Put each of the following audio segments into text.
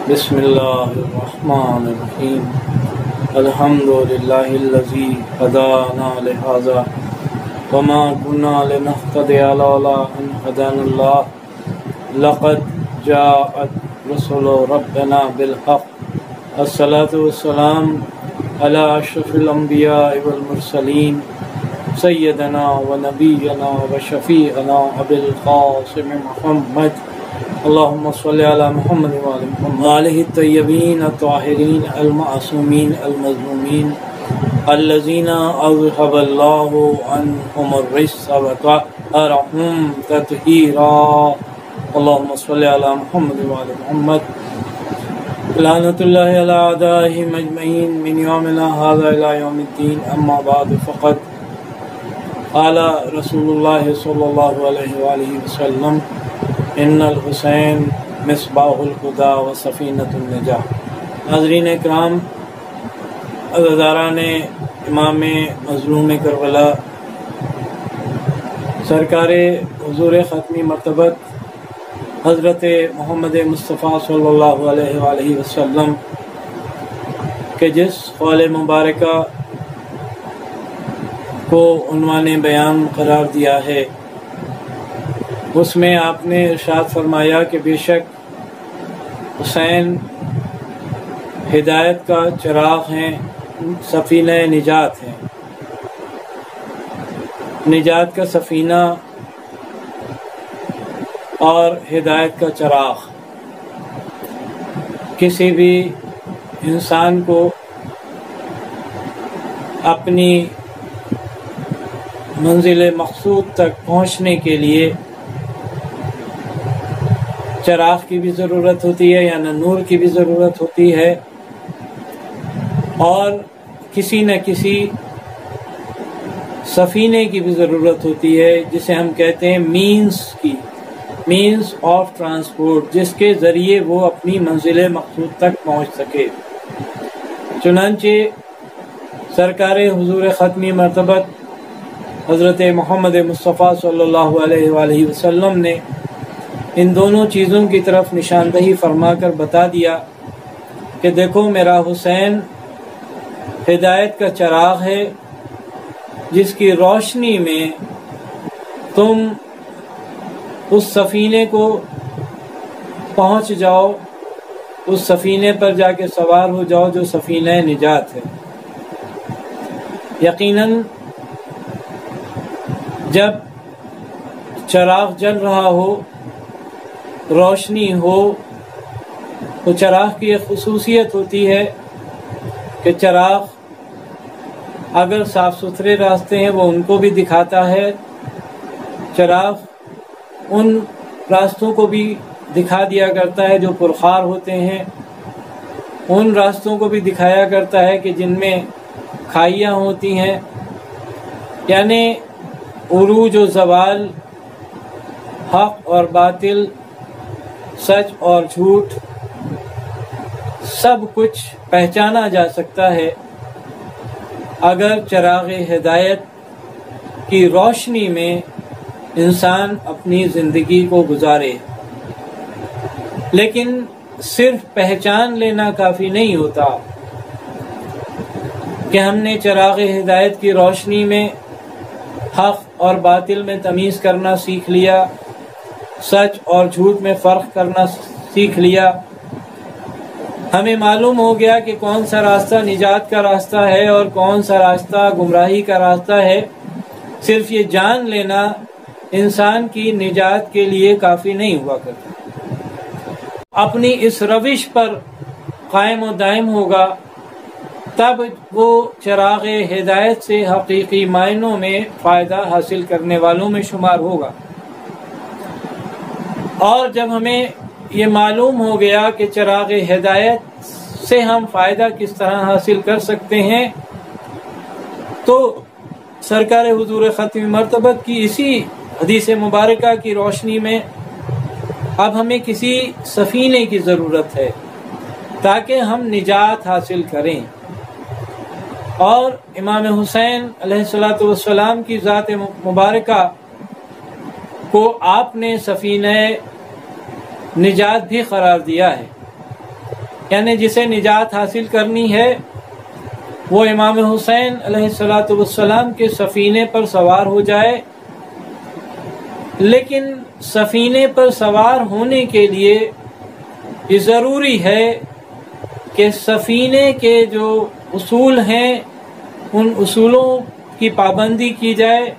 بسم اللہ الرحمن الرحیم الحمدللہ الذی ہدانا لہذا وما كنا لنهتدی لولا ان هدانا اللہ لقد جاءت رسل ربنا بالحق الصلاة والسلام علی اشرف الانبیاء والمرسلین سیدنا ونبینا وشفیعنا ابی القاسم محمد اللهم صل على محمد وعلى محمد وآله الطيبين الطاهرين المعصومين المظلومين الذين أذهب الله عنهم الرجس وطهرهم تطهيرا اللهم صل على محمد وعلى محمد لعنة الله على أعدائهم أجمعين من يومنا هذا إلى يوم الدين أما بعد فقد قال رسول الله صلى الله عليه وآله وسلم ان الحسین مصباح الہدی و سفینۃ النجاہ۔ ناظرین اکرام، عزاداران امام مظلوم کربلا سرکار حضور ختمی مرتبت حضرت محمد مصطفیٰ صلی اللہ علیہ وآلہ وسلم کے جس قول مبارکہ کو عنوان بیان قرار دیا ہے، اس میں آپ نے ارشاد فرمایا کہ بے شک حسین ہدایت کا چراغ ہیں، سفینہ نجات ہیں۔ نجات کا سفینہ اور ہدایت کا چراغ کسی بھی انسان کو اپنی منزل مقصود تک پہنچنے کے لیے چراغ کی بھی ضرورت ہوتی ہے، یعنی نور کی بھی ضرورت ہوتی ہے، اور کسی نہ کسی سفینے کی بھی ضرورت ہوتی ہے، جسے ہم کہتے ہیں مینس آف ٹرانسپورٹ، جس کے ذریعے وہ اپنی منزل مقصود تک پہنچ سکے۔ چنانچہ سرکار حضور ختمی مرتبت حضرت محمد مصطفیٰ صلی اللہ علیہ وآلہ وسلم نے ان دونوں چیزوں کی طرف نشاندہی فرما کر بتا دیا کہ دیکھو، میرا حسین ہدایت کا چراغ ہے، جس کی روشنی میں تم اس سفینے کو پہنچ جاؤ، اس سفینے پر جا کے سوار ہو جاؤ جو سفینہ نجات ہے۔ یقیناً جب چراغ جل رہا ہو، روشنی ہو، تو چراغ کی ایک خصوصیت ہوتی ہے کہ چراغ اگر صاف ستھرے راستے ہیں وہ ان کو بھی دکھاتا ہے، چراغ ان راستوں کو بھی دکھا دیا کرتا ہے جو پرخار ہوتے ہیں، ان راستوں کو بھی دکھایا کرتا ہے کہ جن میں کھائیاں ہوتی ہیں، یعنی عروج و زوال، حق اور باطل، سچ اور جھوٹ، سب کچھ پہچانا جا سکتا ہے اگر چراغ ہدایت کی روشنی میں انسان اپنی زندگی کو گزارے۔ لیکن صرف پہچان لینا کافی نہیں ہوتا کہ ہم نے چراغ ہدایت کی روشنی میں حق اور باطل میں تمیز کرنا سیکھ لیا، سچ اور جھوٹ میں فرق کرنا سیکھ لیا، ہمیں معلوم ہو گیا کہ کون سا راستہ نجات کا راستہ ہے اور کون سا راستہ گمراہی کا راستہ ہے۔ صرف یہ جان لینا انسان کی نجات کے لیے کافی نہیں ہوا کرتا۔ اپنی اس روش پر قائم و دائم ہوگا، تب وہ چراغ ہدایت سے حقیقی معنوں میں فائدہ حاصل کرنے والوں میں شمار ہوگا۔ اور جب ہمیں یہ معلوم ہو گیا کہ چراغ ہدایت سے ہم فائدہ کس طرح حاصل کر سکتے ہیں، تو سرکار حضور ختمی مرتبت کی اسی حدیث مبارکہ کی روشنی میں اب ہمیں کسی سفینے کی ضرورت ہے تاکہ ہم نجات حاصل کریں۔ اور امام حسین علیہ السلام کی ذات مبارکہ کو آپ نے سفینہ نجات بھی قرار دیا ہے۔ یعنی جسے نجات حاصل کرنی ہے وہ امام حسین علیہ السلام کے سفینے پر سوار ہو جائے، لیکن سفینے پر سوار ہونے کے لیے یہ ضروری ہے کہ سفینے کے جو اصول ہیں ان اصولوں کی پابندی کی جائے،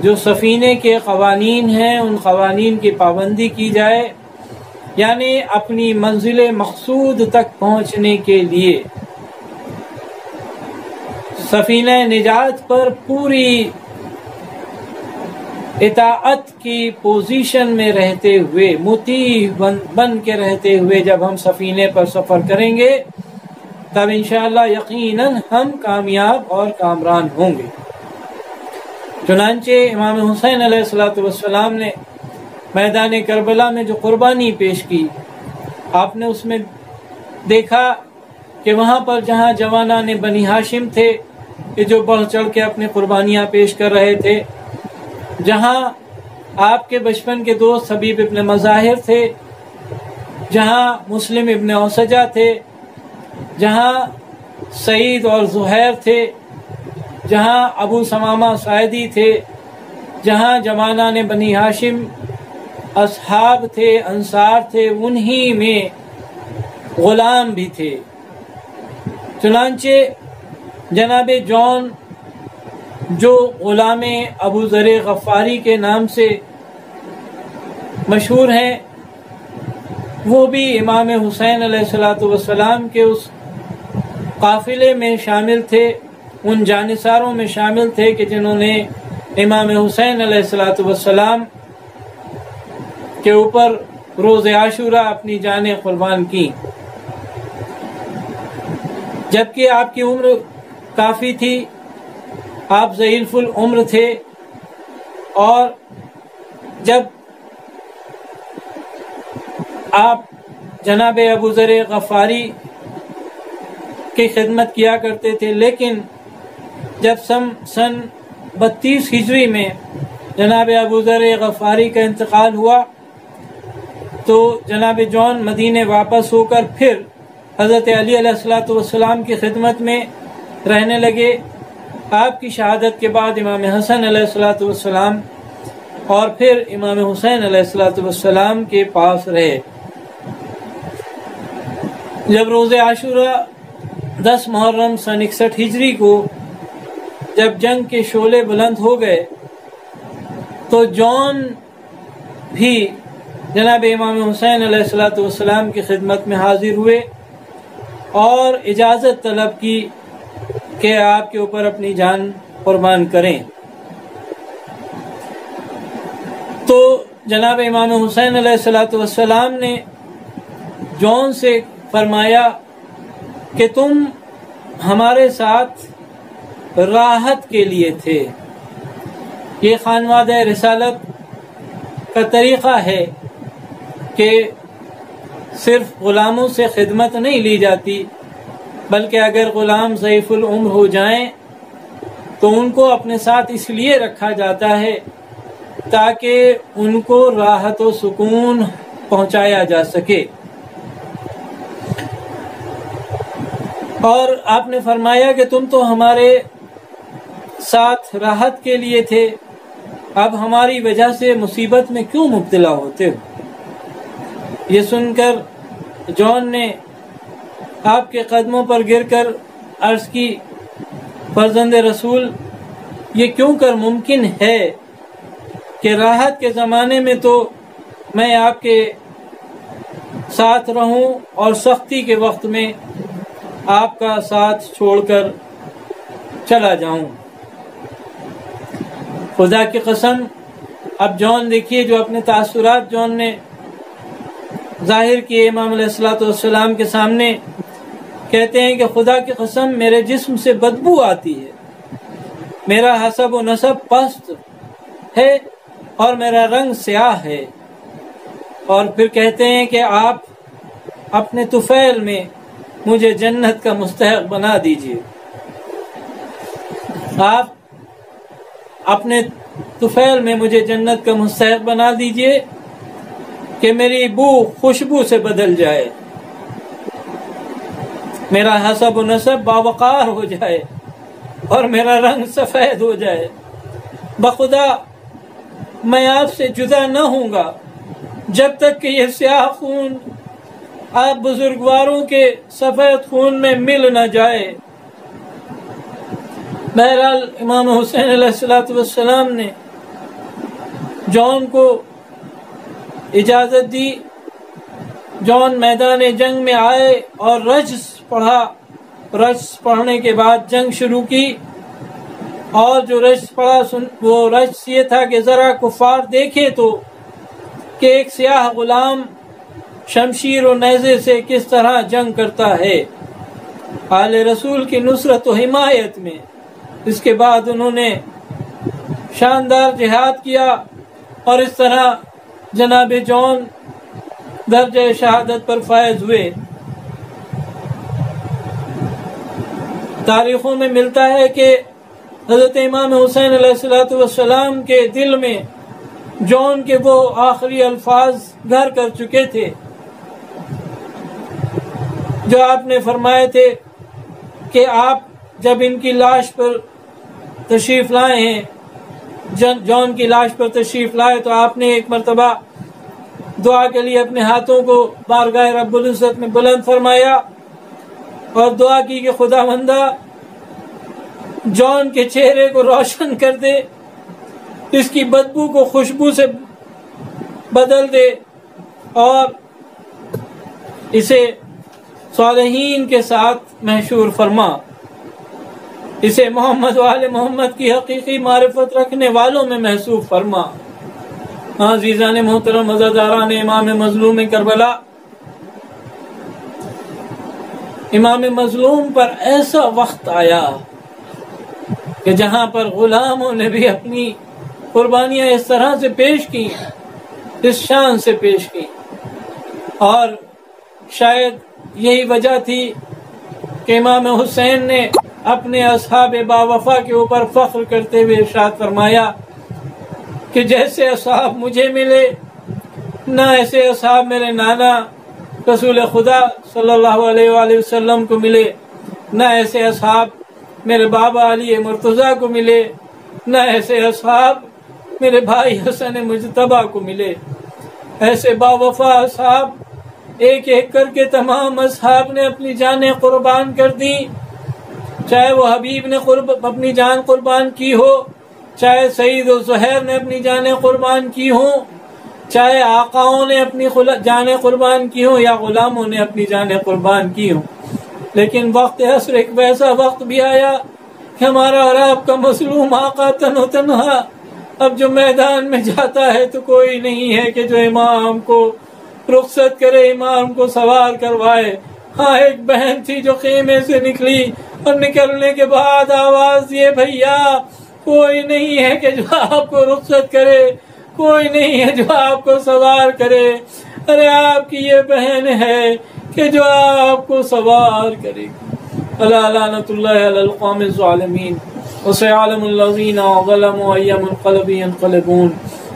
جو سفینے کے قوانین ہیں ان قوانین کی پابندی کی جائے، یعنی اپنی منزل مقصود تک پہنچنے کے لیے سفینہ نجات پر پوری اطاعت کی پوزیشن میں رہتے ہوئے، مطیع بن کے رہتے ہوئے جب ہم سفینے پر سفر کریں گے تب انشاءاللہ یقیناً ہم کامیاب اور کامران ہوں گے۔ چنانچہ امام حسین علیہ السلام نے میدان کربلا میں جو قربانی پیش کی، آپ نے اس میں دیکھا کہ وہاں پر جہاں جوانان بنی ہاشم تھے کہ جو بڑھ چڑھ کے اپنے قربانیاں پیش کر رہے تھے، جہاں آپ کے بچپن کے دوست حبیب ابن مظاہر تھے، جہاں مسلم ابن اوسجہ تھے، جہاں سعید اور زہیر تھے، جہاں ابو ثمامہ ساعدی تھے، جہاں جوانان بنی ہاشم اصحاب تھے، انصار تھے، انہی میں غلام بھی تھے۔ چنانچہ جناب جون جو غلام ابو ذر غفاری کے نام سے مشہور ہیں، وہ بھی امام حسین علیہ السلام کے اس قافلے میں شامل تھے، ان جانثاروں میں شامل تھے کہ جنہوں نے امام حسین علیہ السلام کے اوپر روز عاشورہ اپنی جانیں قربان کی، جبکہ آپ کی عمر کافی تھی، آپ ضعیف العمر تھے، اور جب آپ جناب ابو ذر غفاری کی خدمت کیا کرتے تھے، لیکن جب سن 32 ہجری میں جناب ابو ذر غفاری کا انتقال ہوا تو جناب جون مدینے واپس ہو کر پھر حضرت علی علیہ السلام کی خدمت میں رہنے لگے۔ آپ کی شہادت کے بعد امام حسن علیہ السلام اور پھر امام حسین علیہ السلام کے پاس رہے۔ جب روز عاشورہ 10 محرم سن 61 ہجری کو جب جنگ کے شعلے بلند ہو گئے تو جون بھی جناب امام حسین علیہ السلام کی خدمت میں حاضر ہوئے اور اجازت طلب کی کہ آپ کے اوپر اپنی جان قربان کریں۔ تو جناب امام حسین علیہ السلام نے جون سے فرمایا کہ تم ہمارے ساتھ راحت کے لیے تھے۔ یہ خانوادہ رسالت کا طریقہ ہے کہ صرف غلاموں سے خدمت نہیں لی جاتی، بلکہ اگر غلام ضعیف العمر ہو جائیں تو ان کو اپنے ساتھ اس لیے رکھا جاتا ہے تاکہ ان کو راحت و سکون پہنچایا جا سکے۔ اور آپ نے فرمایا کہ تم تو ہمارے ساتھ راحت کے لیے تھے، اب ہماری وجہ سے مصیبت میں کیوں مبتلا ہوتے ہو؟ یہ سن کر جون نے آپ کے قدموں پر گر کر عرض کی، فرزند رسول، یہ کیوں کر ممکن ہے کہ راحت کے زمانے میں تو میں آپ کے ساتھ رہوں اور سختی کے وقت میں آپ کا ساتھ چھوڑ کر چلا جاؤں؟ خدا کی قسم، اب جون دیکھیے جو اپنے تاثرات جون نے ظاہر کیے امام علیہ السلام کے سامنے، کہتے ہیں کہ خدا کی قسم میرے جسم سے بدبو آتی ہے، میرا حسب و نسب پست ہے اور میرا رنگ سیاہ ہے، اور پھر کہتے ہیں کہ آپ اپنے طفیل میں مجھے جنت کا مستحق بنا دیجئے، آپ اپنے طفیل میں مجھے جنت کا مستحق بنا دیجئے کہ میری بو خوشبو سے بدل جائے۔ میرا حسب و نسب باوقار ہو جائے اور میرا رنگ سفید ہو جائے، بخدا میں آپ سے جدا نہ ہوں گا جب تک کہ یہ سیاہ خون آپ بزرگواروں کے سفید خون میں مل نہ جائے۔ بہرحال امام حسین علیہ السلام نے جون کو اجازت دی، جون میدان جنگ میں آئے اور رجز پڑھا، رجز پڑھنے کے بعد جنگ شروع کی، اور جو رجز پڑھا وہ رجز یہ تھا کہ ذرا کفار دیکھے تو کہ ایک سیاہ غلام شمشیر و نیزے سے کس طرح جنگ کرتا ہے آل رسول کی نصرت و حمایت میں۔ اس کے بعد انہوں نے شاندار جہاد کیا اور اس طرح جناب جون درجہ شہادت پر فائز ہوئے۔ تاریخوں میں ملتا ہے کہ حضرت امام حسین علیہ السلام کے دل میں جون کے وہ آخری الفاظ گھر کر چکے تھے جو آپ نے فرمائے تھے کہ آپ جب ان کی لاش پر تشریف لائے ہیں، جون کی لاش پر تشریف لائے، تو آپ نے ایک مرتبہ دعا کے لیے اپنے ہاتھوں کو بارگاہ رب العزت میں بلند فرمایا اور دعا کی کہ خدا بندہ جون کے چہرے کو روشن کر دے، اس کی بدبو کو خوشبو سے بدل دے اور اسے صالحین کے ساتھ محشور فرما، اسے محمد و آل محمد کی حقیقی معرفت رکھنے والوں میں محسوب فرما۔ عزیزان محترم، عزاداران امام مظلوم کربلا، امام مظلوم پر ایسا وقت آیا کہ جہاں پر غلاموں نے بھی اپنی قربانیاں اس طرح سے پیش کی، اس شان سے پیش کی، اور شاید یہی وجہ تھی کہ امام حسین نے اپنے اصحاب باوفا کے اوپر فخر کرتے ہوئے ارشاد فرمایا کہ جیسے اصحاب مجھے ملے نہ ایسے اصحاب میرے نانا رسول خدا صلی اللہ علیہ وآلہ وسلم کو ملے، نہ ایسے اصحاب میرے بابا علی مرتضیٰ کو ملے، نہ ایسے اصحاب میرے بھائی حسن مجتبیٰ کو ملے۔ ایسے باوفا اصحاب ایک ایک کر کے تمام اصحاب نے اپنی جانیں قربان کر دی، چاہے وہ حبیب نے اپنی جان قربان کی ہو، چاہے سعید و زہیر نے اپنی جانیں قربان کی ہوں، چاہے آقاؤں نے اپنی جانیں قربان کی ہوں یا غلاموں نے اپنی جانیں قربان کی ہوں۔ لیکن وقت عصر ایک ویسا وقت بھی آیا کہ ہمارا اور آپ کا مظلوم آقا تنہا اب جو میدان میں جاتا ہے تو کوئی نہیں ہے کہ جو امام کو رخصت کرے، امام کو سوار کروائے۔ ہاں، ایک بہن تھی جو خیمے سے نکلی اور نکلنے کے بعد آواز دیے، بھیا کوئی نہیں ہے کہ جو آپ کو رخصت کرے، کوئی نہیں ہے جو آپ کو سوار کرے، ارے آپ کی یہ بہن ہے کہ جو آپ کو سوار کرے گی۔ الا لعنت اللہ علی القوم الظالمین وسيعلم الذين ظلموا أي منقلب ينقلبون۔